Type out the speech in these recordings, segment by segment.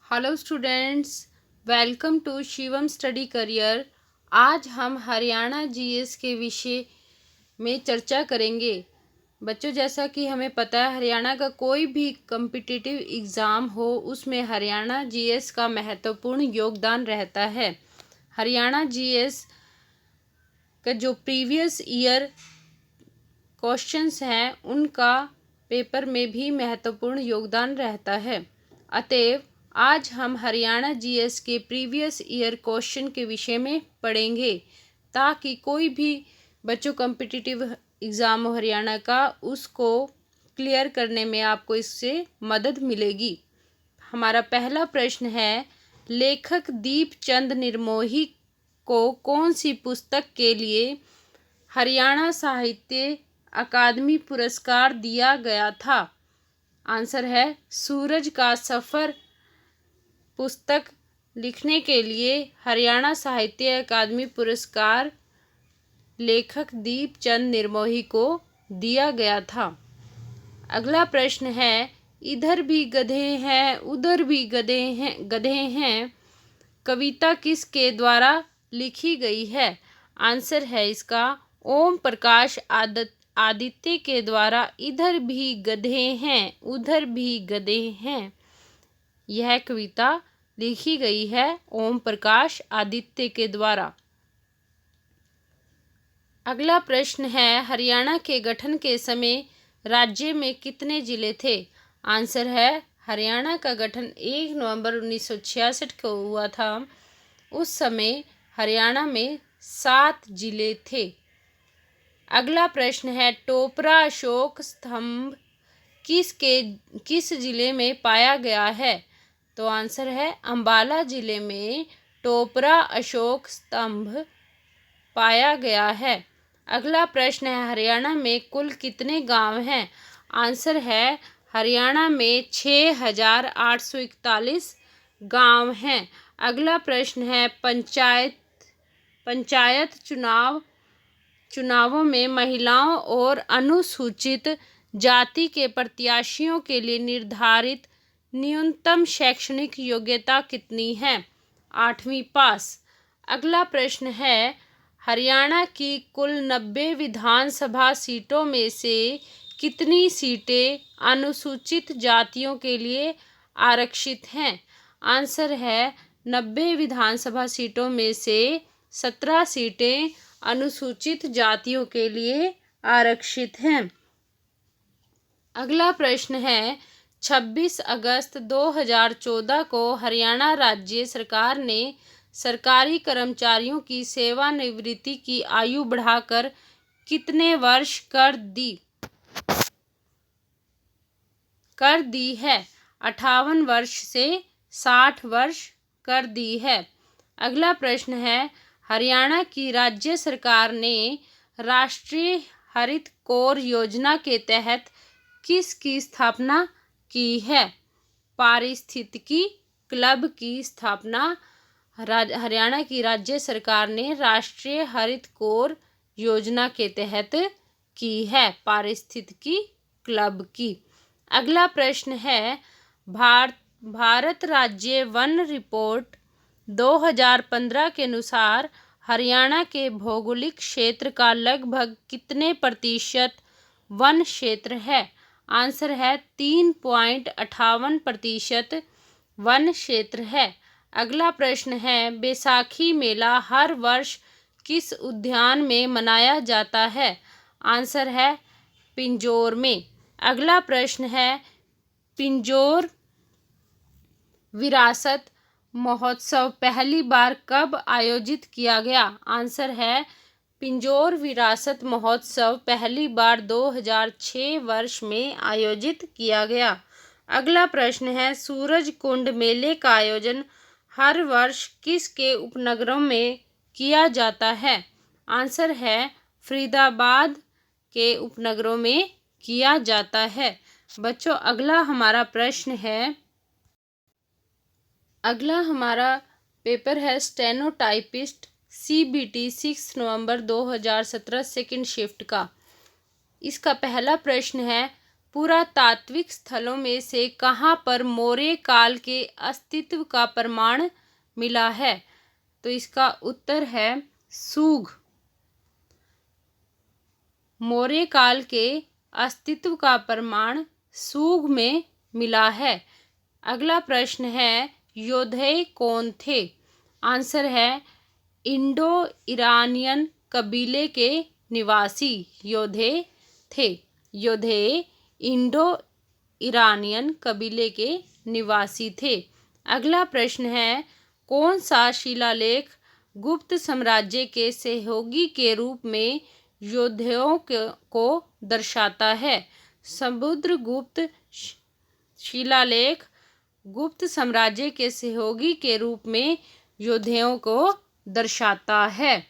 Hello students, welcome to Shivam study career. आज हम Haryana GS के विषय में चर्चा करेंगे। बच्चों, जैसा कि हमें पता है, हरियाणा का कोई भी कम्पिटिटिव एग्ज़ाम हो उसमें हरियाणा जीएस का महत्वपूर्ण योगदान रहता है। हरियाणा जीएस का जो प्रीवियस ईयर क्वेश्चंस हैं उनका पेपर में भी महत्वपूर्ण योगदान रहता है। अतएव आज हम हरियाणा जीएस के प्रीवियस ईयर क्वेश्चन के विषय में पढ़ेंगे ताकि कोई भी बच्चों कम्पिटिटिव एग्ज़ाम हो हरियाणा का उसको क्लियर करने में आपको इससे मदद मिलेगी। हमारा पहला प्रश्न है, लेखक दीपचंद निर्मोही को कौन सी पुस्तक के लिए हरियाणा साहित्य अकादमी पुरस्कार दिया गया था? आंसर है सूरज का सफ़र। पुस्तक लिखने के लिए हरियाणा साहित्य अकादमी पुरस्कार लेखक दीपचंद निर्मोही को दिया गया था। अगला प्रश्न है, इधर भी गधे हैं उधर भी गधे हैं कविता किसके द्वारा लिखी गई है? आंसर है इसका ओम प्रकाश आदित्य के द्वारा। इधर भी गधे हैं उधर भी गधे हैं, यह कविता लिखी गई है ओम प्रकाश आदित्य के द्वारा। अगला प्रश्न है, हरियाणा के गठन के समय राज्य में कितने जिले थे? आंसर है हरियाणा का गठन 1 नवंबर 1966 को हुआ था। उस समय हरियाणा में 7 जिले थे। अगला प्रश्न है, टोपरा अशोक स्तंभ किस जिले में पाया गया है? तो आंसर है अंबाला जिले में टोपरा अशोक स्तंभ पाया गया है। अगला प्रश्न है, हरियाणा में कुल कितने गांव हैं? आंसर है हरियाणा में 6841 गांव हैं। अगला प्रश्न है, पंचायत चुनावों में महिलाओं और अनुसूचित जाति के प्रत्याशियों के लिए निर्धारित न्यूनतम शैक्षणिक योग्यता कितनी है? 8वीं पास। अगला प्रश्न है, हरियाणा की कुल 90 विधानसभा सीटों में से कितनी सीटें अनुसूचित जातियों के लिए आरक्षित हैं? आंसर है 90 विधानसभा सीटों में से 17 सीटें अनुसूचित जातियों के लिए आरक्षित हैं। अगला प्रश्न है, 26 अगस्त 2014 को हरियाणा राज्य सरकार ने सरकारी कर्मचारियों की सेवानिवृत्ति की आयु बढ़ाकर कितने वर्ष कर दी है? 58 वर्ष से 60 वर्ष कर दी है। अगला प्रश्न है, हरियाणा की राज्य सरकार ने राष्ट्रीय हरित कोर योजना के तहत किसकी स्थापना की है? पारिस्थितिकी क्लब की स्थापना हरियाणा की राज्य सरकार ने राष्ट्रीय हरित कोर योजना के तहत की है, पारिस्थितिकी क्लब की। अगला प्रश्न है, भारत राज्य वन रिपोर्ट 2015 के अनुसार हरियाणा के भौगोलिक क्षेत्र का लगभग कितने प्रतिशत वन क्षेत्र है? आंसर है 3.58% वन क्षेत्र है। अगला प्रश्न है, बैसाखी मेला हर वर्ष किस उद्यान में मनाया जाता है? आंसर है पिंजौर में। अगला प्रश्न है, पिंजौर विरासत महोत्सव पहली बार कब आयोजित किया गया? आंसर है पिंजौर विरासत महोत्सव पहली बार 2006 वर्ष में आयोजित किया गया। अगला प्रश्न है, सूरज कुंड मेले का आयोजन हर वर्ष किसके उपनगरों में किया जाता है? आंसर है फरीदाबाद के उपनगरों में किया जाता है। बच्चों, अगला हमारा पेपर है स्टेनोटाइपिस्ट CBT 6 नवंबर 2017 सेकंड शिफ्ट का। इसका पहला प्रश्न है, पुरातात्विक स्थलों में से कहाँ पर मौर्य काल के अस्तित्व का प्रमाण मिला है? तो इसका उत्तर है सूघ। मौर्य काल के अस्तित्व का प्रमाण सूघ में मिला है। अगला प्रश्न है, योधेय कौन थे? आंसर है इंडो ईरानियन कबीले के निवासी योधेय थे। योधेय इंडो ईरानियन कबीले के निवासी थे। अगला प्रश्न है, कौन सा शिलालेख गुप्त साम्राज्य के सहयोगी के रूप में योद्धों को दर्शाता है? समुद्रगुप्त शिलालेख गुप्त साम्राज्य के सहयोगी के रूप में योद्धों को दर्शाता है।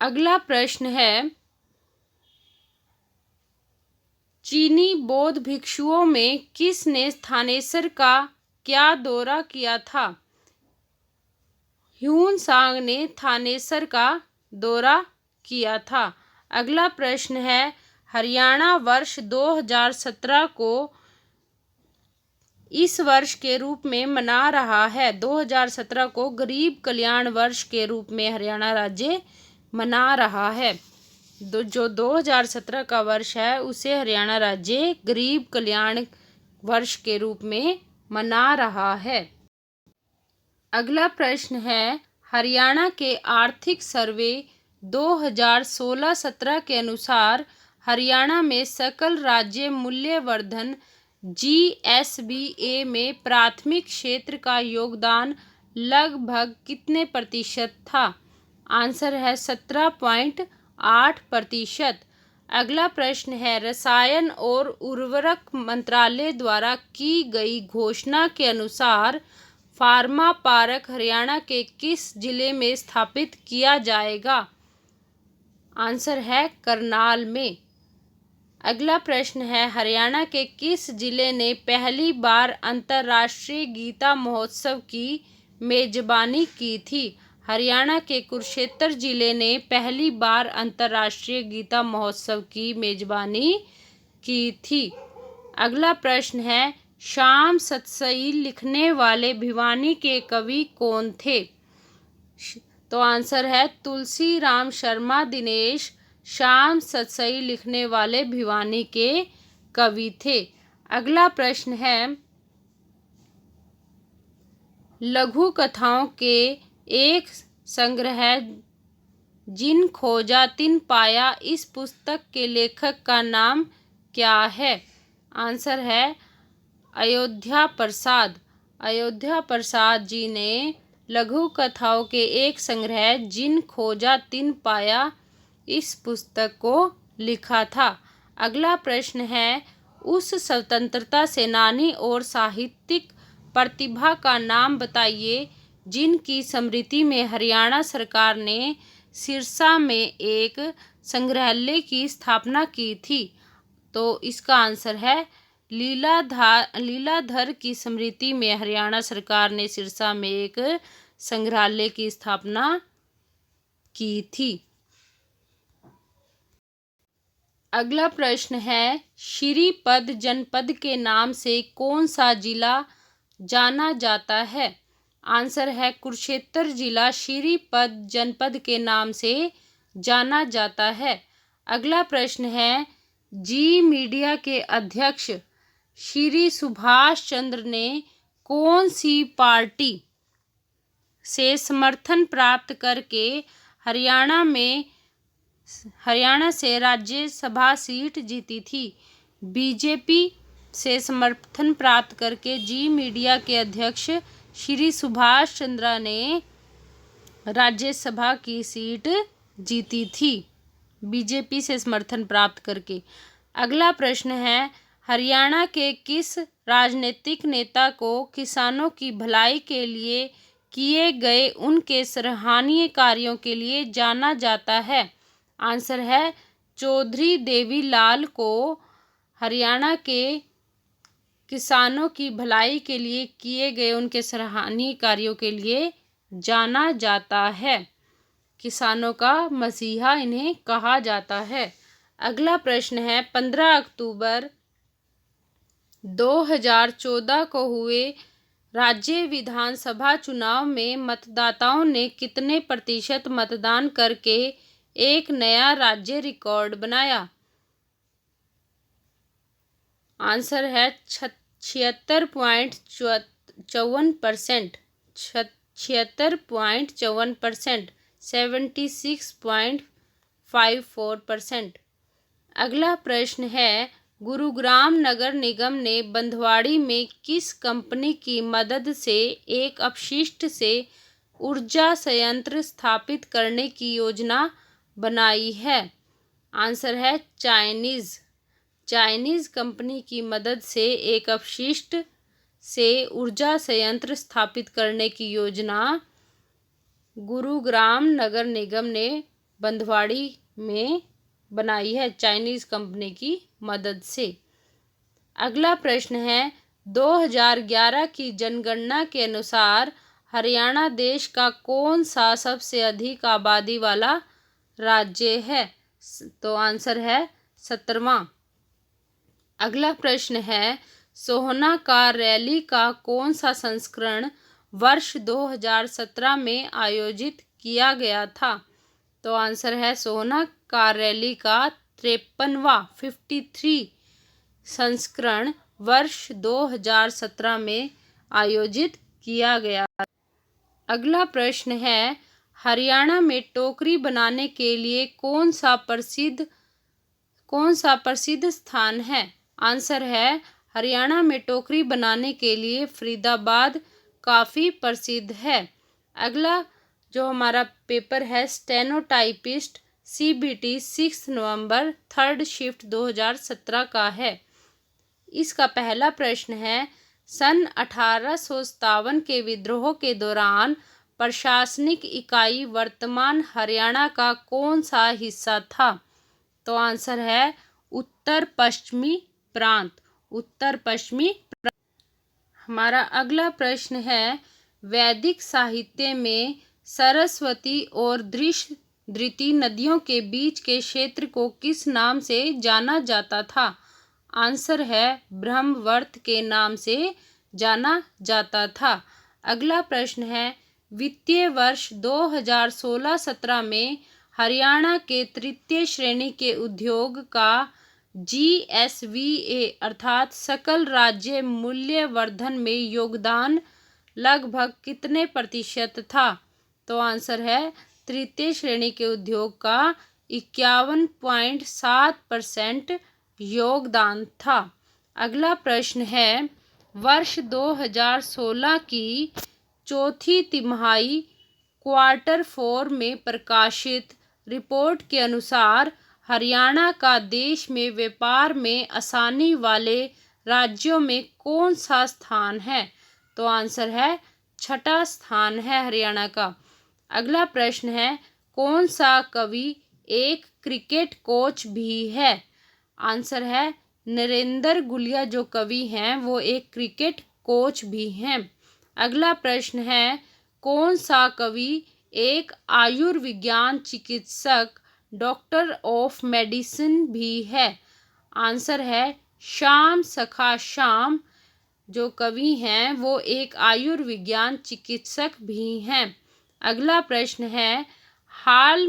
अगला प्रश्न है, चीनी बौद्ध भिक्षुओं में किसने थानेसर का क्या दौरा किया था? ह्यून-सांग ने थानेसर का दौरा किया था। अगला प्रश्न है, हरियाणा वर्ष 2017 को इस वर्ष के रूप में मना रहा है। 2017 को गरीब कल्याण वर्ष के रूप में हरियाणा राज्य मना रहा है। जो 2017 का वर्ष है उसे हरियाणा राज्य गरीब कल्याण वर्ष के रूप में मना रहा है। अगला प्रश्न है, हरियाणा के आर्थिक सर्वे 2016-17 के अनुसार हरियाणा में सकल राज्य मूल्यवर्धन GSBA में प्राथमिक क्षेत्र का योगदान लगभग कितने प्रतिशत था? आंसर है 17.8%। अगला प्रश्न है, रसायन और उर्वरक मंत्रालय द्वारा की गई घोषणा के अनुसार फार्मा पार्क हरियाणा के किस जिले में स्थापित किया जाएगा? आंसर है करनाल में। अगला प्रश्न है, हरियाणा के किस जिले ने पहली बार अंतर्राष्ट्रीय गीता महोत्सव की मेजबानी की थी? हरियाणा के कुरुक्षेत्र जिले ने पहली बार अंतर्राष्ट्रीय गीता महोत्सव की मेजबानी की थी। अगला प्रश्न है, श्याम सतसई लिखने वाले भिवानी के कवि कौन थे? तो आंसर है तुलसी राम शर्मा दिनेश श्याम सतसई लिखने वाले भिवानी के कवि थे। अगला प्रश्न है, लघु कथाओं के एक संग्रह जिन खोजा तिन पाया इस पुस्तक के लेखक का नाम क्या है? आंसर है अयोध्या प्रसाद। अयोध्या प्रसाद जी ने लघु कथाओं के एक संग्रह जिन खोजा तिन पाया इस पुस्तक को लिखा था। अगला प्रश्न है, उस स्वतंत्रता सेनानी और साहित्यिक प्रतिभा का नाम बताइए जिनकी स्मृति में हरियाणा सरकार ने सिरसा में एक संग्रहालय की स्थापना की थी। तो इसका आंसर है लीलाधर की स्मृति में हरियाणा सरकार ने सिरसा में एक संग्रहालय की स्थापना की थी। अगला प्रश्न है, श्रीपद जनपद के नाम से कौन सा जिला जाना जाता है? आंसर है कुरुक्षेत्र जिला श्रीपद जनपद के नाम से जाना जाता है। अगला प्रश्न है, जी मीडिया के अध्यक्ष श्री सुभाष चंद्र ने कौन सी पार्टी से समर्थन प्राप्त करके हरियाणा से राज्यसभा सीट जीती थी? बीजेपी से समर्थन प्राप्त करके जी मीडिया के अध्यक्ष श्री सुभाष चंद्र ने राज्यसभा की सीट जीती थी बीजेपी से समर्थन प्राप्त करके। अगला प्रश्न है, हरियाणा के किस राजनीतिक नेता को किसानों की भलाई के लिए किए गए उनके सराहनीय कार्यों के लिए जाना जाता है? आंसर है चौधरी देवीलाल को हरियाणा के किसानों की भलाई के लिए किए गए उनके सराहनीय कार्यों के लिए जाना जाता है। किसानों का मसीहा इन्हें कहा जाता है। अगला प्रश्न है 15 अक्टूबर 2014 को हुए राज्य विधानसभा चुनाव में मतदाताओं ने कितने प्रतिशत मतदान करके एक नया राज्य रिकॉर्ड बनाया? आंसर है 76.54%। 76.54%, 76.54%। अगला प्रश्न है गुरुग्राम नगर निगम ने बंधवाड़ी में किस कंपनी की मदद से एक अपशिष्ट से ऊर्जा संयंत्र स्थापित करने की योजना बनाई है? आंसर है चाइनीज़ कंपनी की मदद से एक अपशिष्ट से ऊर्जा संयंत्र स्थापित करने की योजना गुरुग्राम नगर निगम ने बंधवाड़ी में बनाई है चाइनीज़ कंपनी की मदद से। अगला प्रश्न है 2011 की जनगणना के अनुसार हरियाणा देश का कौन सा सबसे अधिक आबादी वाला राज्य है? तो आंसर है 17वां। अगला प्रश्न है सोहना कार रैली का कौन सा संस्करण वर्ष 2017 में आयोजित किया गया था? तो आंसर है सोहना कार रैली का 53वां 53 संस्करण वर्ष 2017 में आयोजित किया गया। अगला प्रश्न है हरियाणा में टोकरी बनाने के लिए कौन सा प्रसिद्ध स्थान है? आंसर है हरियाणा में टोकरी बनाने के लिए फरीदाबाद काफ़ी प्रसिद्ध है। अगला जो हमारा पेपर है स्टेनोटाइपिस्ट CBT 6 नवंबर 3rd शिफ्ट 2017 का है। इसका पहला प्रश्न है सन 1857 के विद्रोह के दौरान प्रशासनिक इकाई वर्तमान हरियाणा का कौन सा हिस्सा था? तो आंसर है उत्तर पश्चिमी प्रांत। हमारा अगला प्रश्न है वैदिक साहित्य में सरस्वती और धृति नदियों के बीच के क्षेत्र को किस नाम से जाना जाता था? आंसर है ब्रह्मवर्त के नाम से जाना जाता था। अगला प्रश्न है वित्तीय वर्ष 2016-17 में हरियाणा के तृतीय श्रेणी के उद्योग का GSVA अर्थात सकल राज्य मूल्यवर्धन में योगदान लगभग कितने प्रतिशत था? तो आंसर है तृतीय श्रेणी के उद्योग का 51.7% योगदान था। अगला प्रश्न है वर्ष 2016 की चौथी तिमाही Q4 में प्रकाशित रिपोर्ट के अनुसार हरियाणा का देश में व्यापार में आसानी वाले राज्यों में कौन सा स्थान है? तो आंसर है 6ठा स्थान है हरियाणा का। अगला प्रश्न है कौन सा कवि एक क्रिकेट कोच भी है? आंसर है नरेंद्र गुलिया जो कवि हैं वो एक क्रिकेट कोच भी हैं। अगला प्रश्न है कौन सा कवि एक आयुर्विज्ञान चिकित्सक डॉक्टर ऑफ मेडिसिन भी है? आंसर है श्याम सखा श्याम जो कवि हैं वो एक आयुर्विज्ञान चिकित्सक भी हैं। अगला प्रश्न है हाल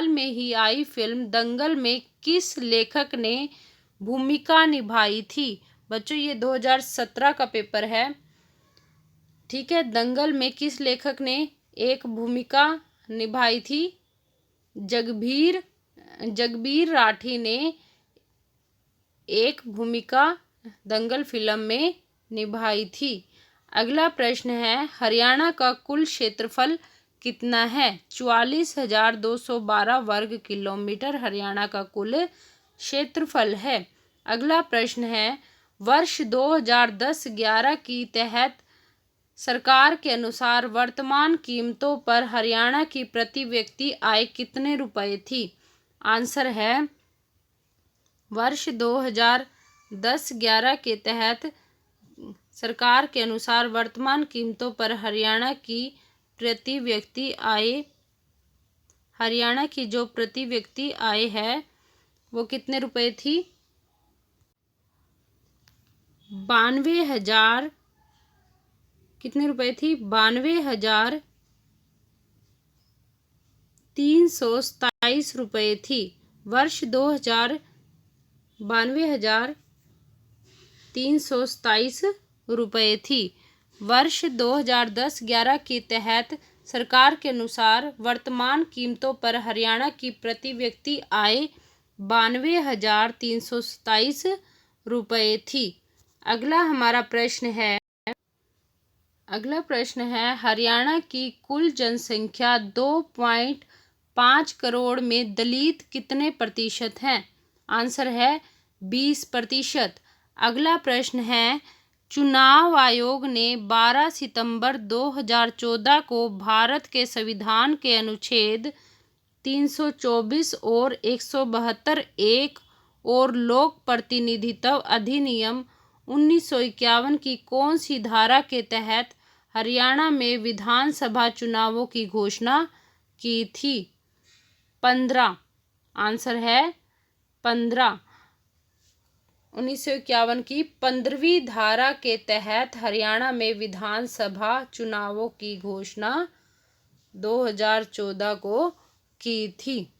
में ही आई फिल्म दंगल में किस लेखक ने भूमिका निभाई थी? बच्चों ये 2017 का पेपर है, ठीक है। दंगल में किस लेखक ने एक भूमिका निभाई थी? जगबीर राठी ने एक भूमिका दंगल फिल्म में निभाई थी। अगला प्रश्न है हरियाणा का कुल क्षेत्रफल कितना है? 44,212 वर्ग किलोमीटर हरियाणा का कुल क्षेत्रफल है। अगला प्रश्न है वर्ष 2010-11 की तहत सरकार के अनुसार वर्तमान कीमतों पर हरियाणा की प्रति व्यक्ति आय कितने रुपए थी? आंसर है वर्ष 2010-11 के तहत सरकार के अनुसार वर्तमान कीमतों पर हरियाणा की जो प्रति व्यक्ति आय है वो कितने रुपए थी? 92,000। कितने रुपए थी? 92,327 रुपये थी। वर्ष 2000 92,327 रुपये थी। वर्ष 2010-11 के तहत सरकार के अनुसार वर्तमान कीमतों पर हरियाणा की प्रति व्यक्ति आय 92,327 रुपये थी। अगला प्रश्न है हरियाणा की कुल जनसंख्या 2.5 करोड़ में दलित कितने प्रतिशत हैं? आंसर है 20%। अगला प्रश्न है चुनाव आयोग ने 12 सितंबर 2014 को भारत के संविधान के अनुच्छेद 324 और 172 और लोक प्रतिनिधित्व अधिनियम 1951 की कौन सी धारा के तहत हरियाणा में विधानसभा चुनावों की घोषणा की थी? 15। आंसर है 15। 1951 की 15वीं धारा के तहत हरियाणा में विधानसभा चुनावों की घोषणा 2014 को की थी।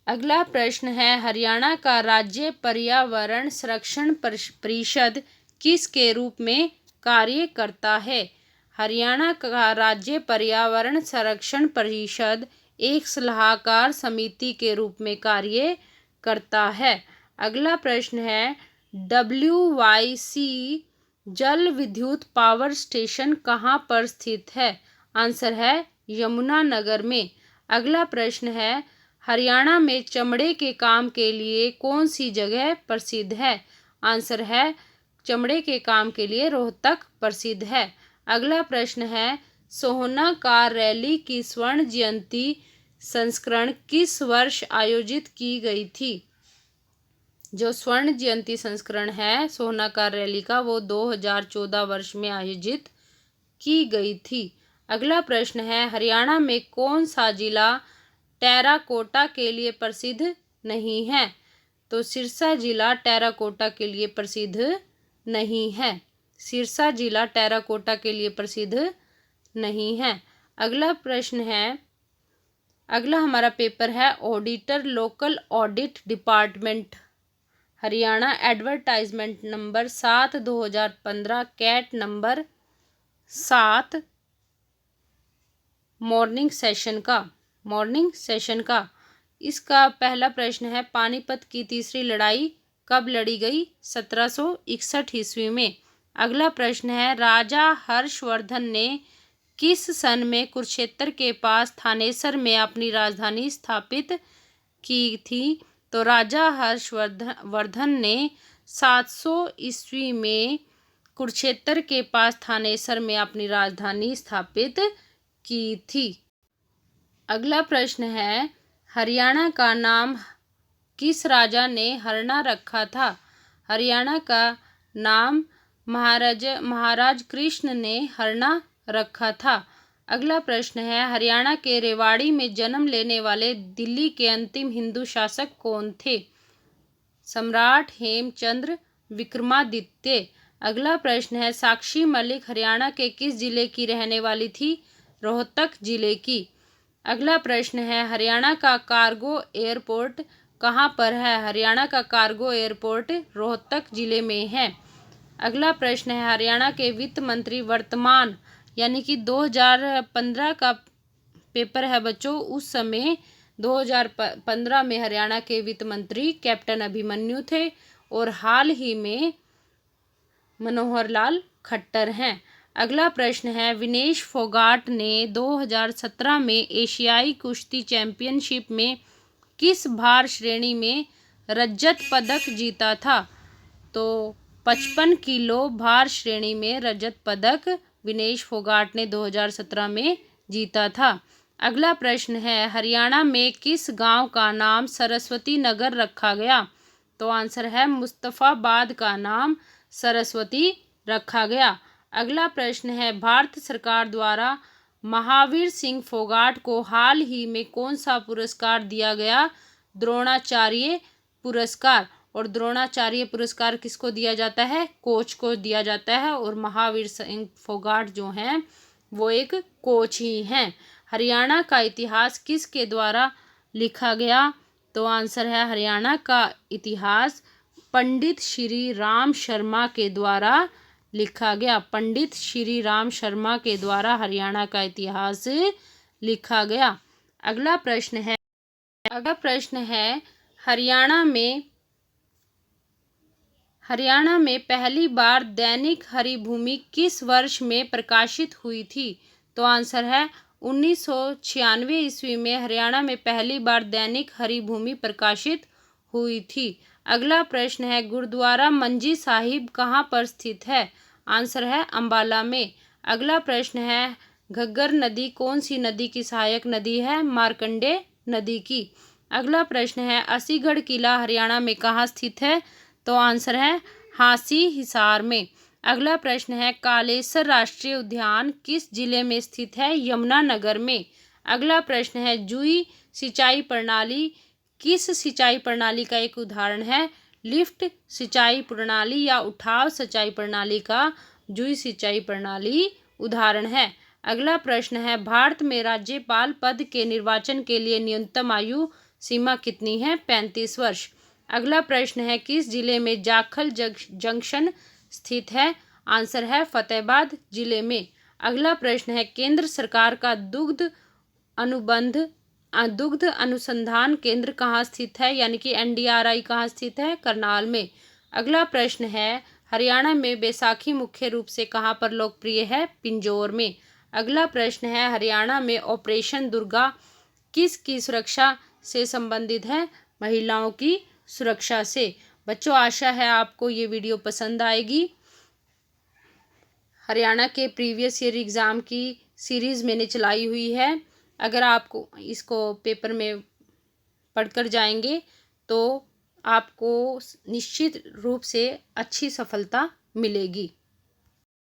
अगला प्रश्न है हरियाणा का राज्य पर्यावरण संरक्षण परिषद किसके रूप में कार्य करता है? हरियाणा का राज्य पर्यावरण संरक्षण परिषद एक सलाहकार समिति के रूप में कार्य करता है। अगला प्रश्न है WYC जल विद्युत पावर स्टेशन कहाँ पर स्थित है? आंसर है यमुनानगर में। अगला प्रश्न है हरियाणा में चमड़े के काम के लिए कौन सी जगह प्रसिद्ध है? आंसर है चमड़े के काम के लिए रोहतक प्रसिद्ध है। अगला प्रश्न है सोहना कार रैली की स्वर्ण जयंती संस्करण किस वर्ष आयोजित की गई थी? जो स्वर्ण जयंती संस्करण है सोहना कार रैली का वो 2014 वर्ष में आयोजित की गई थी। अगला प्रश्न है हरियाणा में कौन सा जिला टेराकोटा के लिए प्रसिद्ध नहीं है? तो सिरसा जिला टेराकोटा के लिए प्रसिद्ध नहीं है। सिरसा जिला टेराकोटा के लिए प्रसिद्ध नहीं है। अगला हमारा पेपर है auditor local audit department Haryana advertisement number 7 2015 cat number 7 morning session का। इसका पहला प्रश्न है पानीपत की तीसरी लड़ाई कब लड़ी गई? 1761 ईस्वी में। अगला प्रश्न है राजा हर्षवर्धन ने किस सन में कुरुक्षेत्र के पास थानेसर में अपनी राजधानी स्थापित की थी? तो राजा हर्षवर्धन ने 700 ईस्वी में कुरुक्षेत्र के पास थानेसर में अपनी राजधानी स्थापित की थी। अगला प्रश्न है हरियाणा का नाम किस राजा ने हरना रखा था? हरियाणा का नाम महाराज कृष्ण ने हरना रखा था। अगला प्रश्न है हरियाणा के रेवाड़ी में जन्म लेने वाले दिल्ली के अंतिम हिंदू शासक कौन थे? सम्राट हेमचंद्र विक्रमादित्य। अगला प्रश्न है साक्षी मलिक हरियाणा के किस जिले की रहने वाली थी? रोहतक जिले की। अगला प्रश्न है हरियाणा का कार्गो एयरपोर्ट कहाँ पर है? हरियाणा का कार्गो एयरपोर्ट रोहतक जिले में है। अगला प्रश्न है हरियाणा के वित्त मंत्री वर्तमान यानी कि 2015 का पेपर है बच्चों, उस समय 2015 में हरियाणा के वित्त मंत्री कैप्टन अभिमन्यु थे और हाल ही में मनोहर लाल खट्टर हैं। अगला प्रश्न है विनेश फोगाट ने 2017 में एशियाई कुश्ती चैंपियनशिप में किस भार श्रेणी में रजत पदक जीता था? तो 55 किलो भार श्रेणी में रजत पदक विनेश फोगाट ने 2017 में जीता था। अगला प्रश्न है हरियाणा में किस गांव का नाम सरस्वती नगर रखा गया? तो आंसर है मुस्तफाबाद का नाम सरस्वती रखा गया। अगला प्रश्न है भारत सरकार द्वारा महावीर सिंह फोगाट को हाल ही में कौन सा पुरस्कार दिया गया? द्रोणाचार्य पुरस्कार और द्रोणाचार्य पुरस्कार किसको दिया जाता है? कोच को दिया जाता है। और महावीर सिंह फोगाट जो हैं वो एक कोच ही हैं। हरियाणा का इतिहास किसके द्वारा लिखा गया? तो आंसर है हरियाणा का इतिहास पंडित श्री राम शर्मा के द्वारा लिखा गया। पंडित श्री राम शर्मा के द्वारा हरियाणा का इतिहास लिखा गया। अगला प्रश्न है हरियाणा में पहली बार दैनिक हरिभूमि किस वर्ष में प्रकाशित हुई थी? तो आंसर है 1996 ईस्वी में हरियाणा में पहली बार दैनिक हरिभूमि प्रकाशित हुई थी। अगला प्रश्न है गुरुद्वारा मंजी साहिब कहाँ पर स्थित है? आंसर है अंबाला में। अगला प्रश्न है घग्गर नदी कौन सी नदी की सहायक नदी है? मार्कंडे नदी की। अगला प्रश्न है असीगढ़ किला हरियाणा में कहाँ स्थित है? तो आंसर है हांसी हिसार में। अगला प्रश्न है कालेसर राष्ट्रीय उद्यान किस जिले में स्थित है? यमुनानगर में। अगला प्रश्न है जुई सिंचाई प्रणाली किस सिंचाई प्रणाली का एक उदाहरण है? लिफ्ट सिंचाई प्रणाली या उठाव सिंचाई प्रणाली का जुई सिंचाई प्रणाली उदाहरण है। अगला प्रश्न है भारत में राज्यपाल पद के निर्वाचन के लिए न्यूनतम आयु सीमा कितनी है? 35 वर्ष। अगला प्रश्न है किस जिले में जाखल जंक्शन स्थित है? आंसर है फतेहाबाद जिले में। अगला प्रश्न है केंद्र सरकार का दुग्ध अनुसंधान केंद्र कहाँ स्थित है? यानी कि NDRI कहाँ स्थित है? करनाल में। अगला प्रश्न है हरियाणा में बैसाखी मुख्य रूप से कहाँ पर लोकप्रिय है? पिंजौर में। अगला प्रश्न है हरियाणा में ऑपरेशन दुर्गा किसकी सुरक्षा से संबंधित है? महिलाओं की सुरक्षा से। बच्चों आशा है आपको ये वीडियो पसंद आएगी। हरियाणा के प्रीवियस ईयर एग्ज़ाम की सीरीज़ मैंने चलाई हुई है। अगर आपको इसको पेपर में पढ़कर जाएंगे तो आपको निश्चित रूप से अच्छी सफलता मिलेगी।